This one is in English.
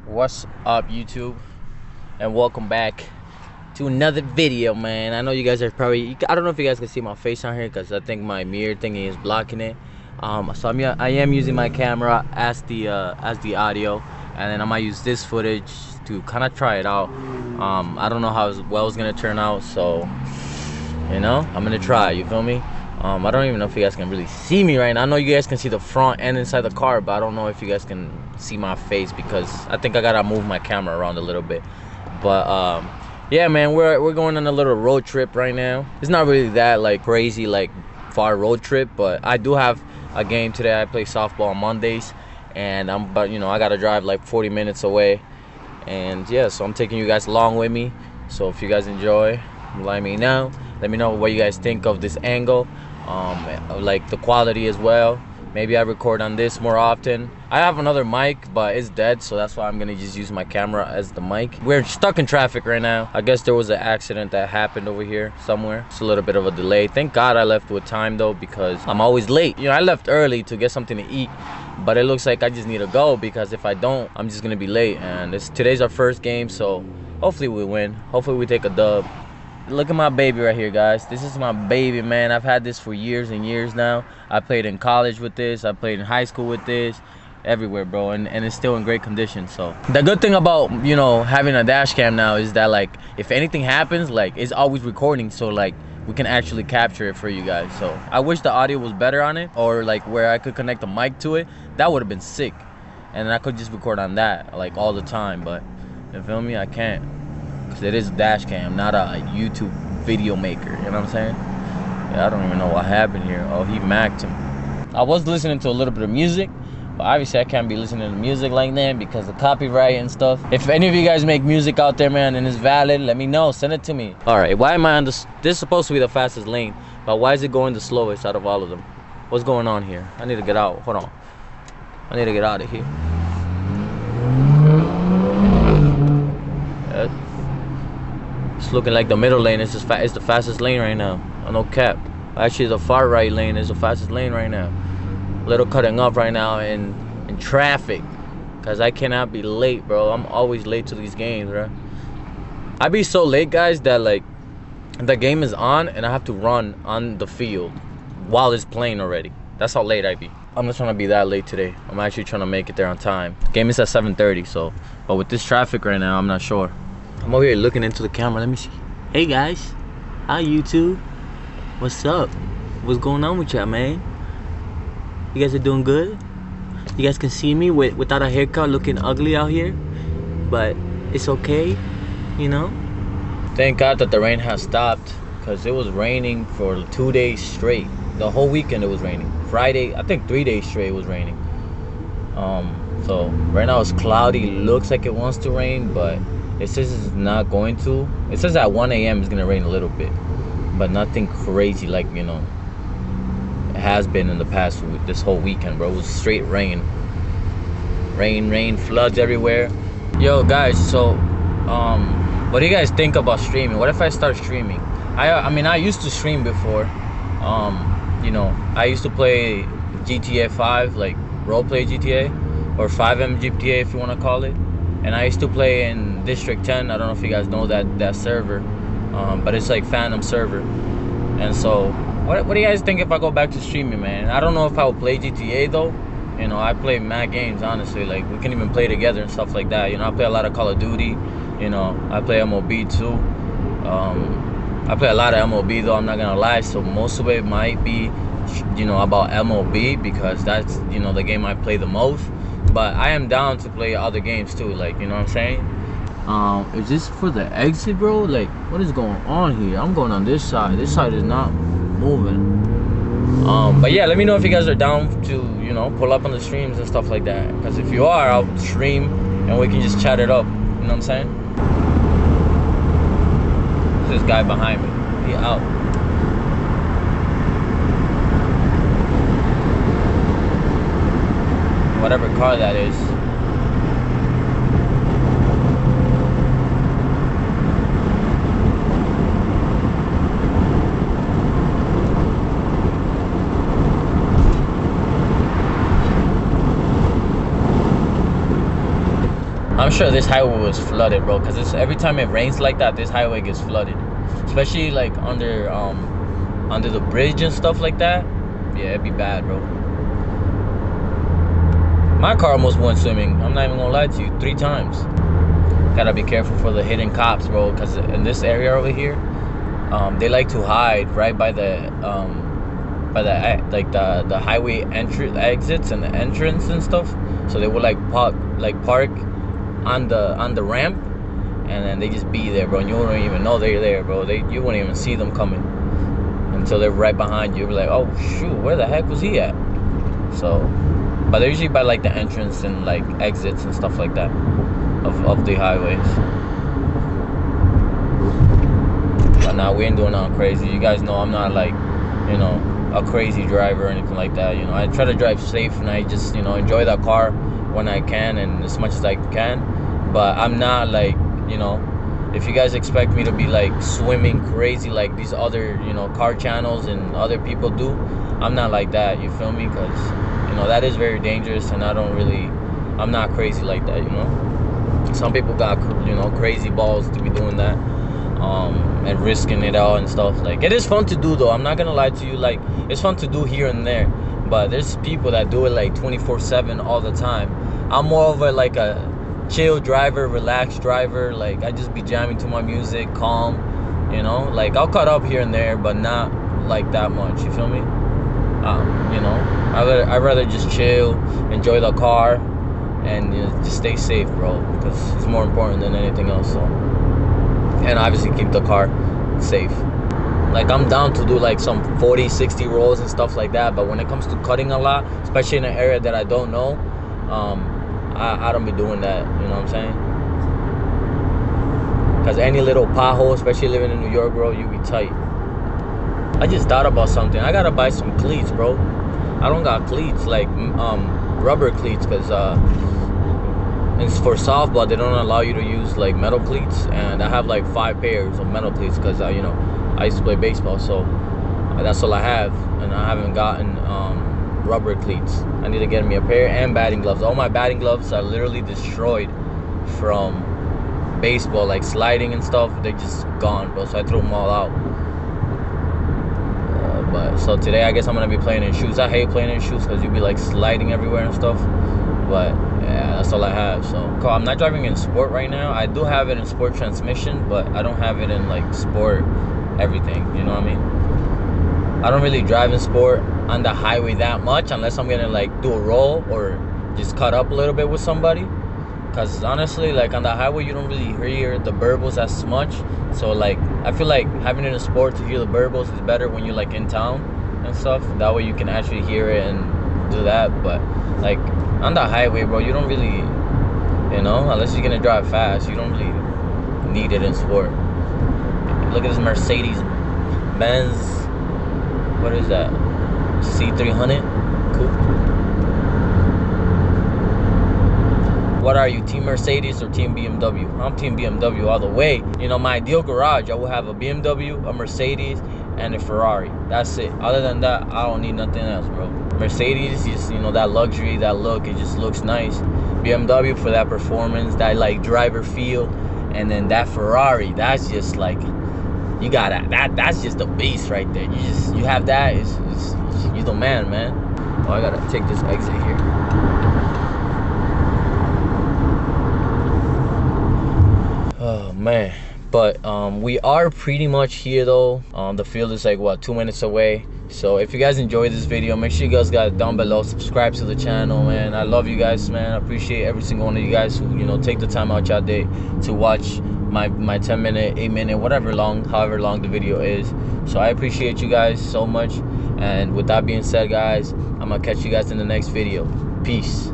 What's up, YouTube, and welcome back to another video, man. I know you guys are probably, I don't know if you guys can see my face on here because I think my mirror thingy is blocking it. So I am using my camera as the audio, and then I might use this footage to kind of try it out. I don't know how well it's gonna turn out, so you know, I'm gonna try. You feel me? I don't even know if you guys can really see me right now. I know you guys can see the front and inside the car, but I don't know if you guys can see my face because I think I gotta move my camera around a little bit. But yeah, man, we're going on a little road trip right now. It's not really that like crazy, like far road trip, but I do have a game today. I play softball on Mondays, and but you know, I gotta drive like 40 minutes away, and yeah, so I'm taking you guys along with me. So if you guys enjoy, let me know what you guys think of this angle, like the quality as well. Maybe I record on this more often. I have another mic, but it's dead, so that's why I'm gonna just use my camera as the mic. We're stuck in traffic right now. I guess there was an accident that happened over here somewhere. It's a little bit of a delay. Thank God I left with time though, because I'm always late. You know, I left early to get something to eat, but it looks like I just need to go, because if I don't, I'm just gonna be late. And today's our first game, so hopefully we win. Hopefully we take a dub. Look at my baby right here, guys. This is my baby, man. I've had this for years and years now. I played in college with this. I played in high school with this. Everywhere, bro. And it's still in great condition. So the good thing about, you know, having a dash cam now is that, like, if anything happens, like, it's always recording. So, like, we can actually capture it for you guys. So I wish the audio was better on it, or like where I could connect the mic to it. That would have been sick. And I could just record on that, like, all the time. But you feel me? I can't. It is a dash cam, not a YouTube video maker, you know what I'm saying? Yeah, I don't even know what happened here. Oh, he macked him. I was listening to a little bit of music, but obviously I can't be listening to music like that because of copyright and stuff. If any of you guys make music out there, man, and it's valid, let me know. Send it to me. All right, why am I on this? This is supposed to be the fastest lane, but why is it going the slowest out of all of them? What's going on here? I need to get out. Hold on. I need to get out of here. It's looking like the middle lane is the fastest lane right now. No cap. Actually, the far right lane is the fastest lane right now. Little cutting up right now in traffic, cause I cannot be late, bro. I'm always late to these games, bro. I be so late, guys, that like the game is on and I have to run on the field while it's playing already. That's how late I be. I'm not trying to be that late today. I'm actually trying to make it there on time. Game is at 7:30, so but with this traffic right now, I'm not sure. I'm over here looking into the camera. Let me see. Hey guys, hi YouTube. What's up? What's going on with y'all, man? You guys are doing good? You guys can see me without a haircut, looking ugly out here, but it's okay, you know? Thank God that the rain has stopped, because it was raining for 2 days straight. The whole weekend it was raining. Friday, I think 3 days straight it was raining. So right now it's cloudy. Looks like it wants to rain, but it says it's not going to. It says at 1 a.m. it's gonna rain a little bit, but nothing crazy like, you know, it has been in the past this whole weekend, bro. It was straight rain. Rain, floods everywhere. Yo, guys, so what do you guys think about streaming? What if I start streaming? I mean, I used to stream before. You know, I used to play GTA 5, like roleplay GTA, or 5M GTA if you want to call it. And I used to play in District 10. I don't know if you guys know that server, but it's like Phantom server. And so, what do you guys think if I go back to streaming, man? I don't know if I will play GTA though. You know, I play mad games, honestly. Like, we can even play together and stuff like that. You know, I play a lot of Call of Duty. You know, I play MLB too. I play a lot of MLB though, I'm not gonna lie. So most of it might be, you know, about MLB, because that's, you know, the game I play the most. But I am down to play other games too, like, you know what I'm saying? Is this for the exit, bro? Like, what is going on here? I'm going on this side. This side is not moving. But yeah, let me know if you guys are down to, you know, pull up on the streams and stuff like that. Because if you are, I'll stream and we can just chat it up. You know what I'm saying? There's this guy behind me. He out. Whatever car that is. I'm sure this highway was flooded, bro, because every time it rains like that, this highway gets flooded, especially like under the bridge and stuff like that. Yeah, it'd be bad, bro. My car almost went swimming. I'm not even gonna lie to you, 3 times. Gotta be careful for the hidden cops, bro, because in this area over here, they like to hide right by the highway exits and the entrance and stuff. So they would like park on the ramp, and then they just be there, bro. And you don't even know they're there, bro. You wouldn't even see them coming until they're right behind you. You'll be like, oh shoot, where the heck was he at? So, but they're usually by like the entrance and like exits and stuff like that of the highways. But now we ain't doing nothing crazy. You guys know I'm not like, you know, a crazy driver or anything like that. You know, I try to drive safe, and I just, you know, enjoy the car when I can and as much as I can. But I'm not like, you know, if you guys expect me to be like swimming crazy like these other, you know, car channels and other people do, I'm not like that, you feel me? Because, you know, that is very dangerous, and I'm not crazy like that, you know. Some people got, you know, crazy balls to be doing that, and risking it all and stuff. Like, it is fun to do though, I'm not gonna lie to you. Like, it's fun to do here and there, but there's people that do it like 24/7 all the time. I'm more of like a chill driver, relaxed driver. Like, I just be jamming to my music, calm, you know. Like, I'll cut up here and there, but not like that much, you feel me? You know, I'd rather just chill, enjoy the car, and, you know, just stay safe, bro, because it's more important than anything else. So, and obviously keep the car safe. Like, I'm down to do like some 40-60 rolls and stuff like that, but when it comes to cutting a lot, especially in an area that I don't know, I don't be doing that, you know what I'm saying? Because any little pothole, especially living in New York, bro, you be tight. I just thought about something. I gotta buy some cleats, bro. I don't got cleats, like rubber cleats, because it's for softball. They don't allow you to use like metal cleats, and I have like 5 pairs of metal cleats because you know, I used to play baseball, so that's all I have, and I haven't gotten rubber cleats. I need to get me a pair, and batting gloves. All my batting gloves are literally destroyed from baseball, like sliding and stuff. They just gone, bro, so I threw them all out. But so today I guess I'm gonna be playing in shoes. I hate playing in shoes because you be like sliding everywhere and stuff, but yeah, that's all I have. So I'm not driving in sport right now. I do have it in sport transmission, but I don't have it in like sport everything, you know what I mean? I don't really drive in sport on the highway that much unless I'm gonna like do a roll or just cut up a little bit with somebody, because honestly, like on the highway you don't really hear the burbles as much. So like, I feel like having it in sport to hear the burbles is better when you're like in town and stuff. That way you can actually hear it and do that. But like on the highway, bro, you don't really, you know, unless you're gonna drive fast, you don't really need it in sport. Look at this Mercedes Benz, what is that, C300 coupe? What are you, Team Mercedes or Team BMW? I'm Team BMW all the way. You know, my ideal garage, I will have a BMW, a Mercedes, and a Ferrari. That's it. Other than that, I don't need nothing else, bro. Mercedes, just, you know, that luxury, that look, it just looks nice. BMW for that performance, that like driver feel, and then that Ferrari, that's just like, you got that's just a beast right there. You have that, you the man. Oh, I gotta take this exit here. Oh man, but we are pretty much here though. The field is like what, 2 minutes away. So if you guys enjoyed this video, make sure you guys got it down below, subscribe to the channel, man. I love you guys, man. I appreciate every single one of you guys who, you know, take the time out your day to watch my 10-minute, 8-minute, however long the video is. So I appreciate you guys so much, and with that being said, guys, I'm gonna catch you guys in the next video. Peace.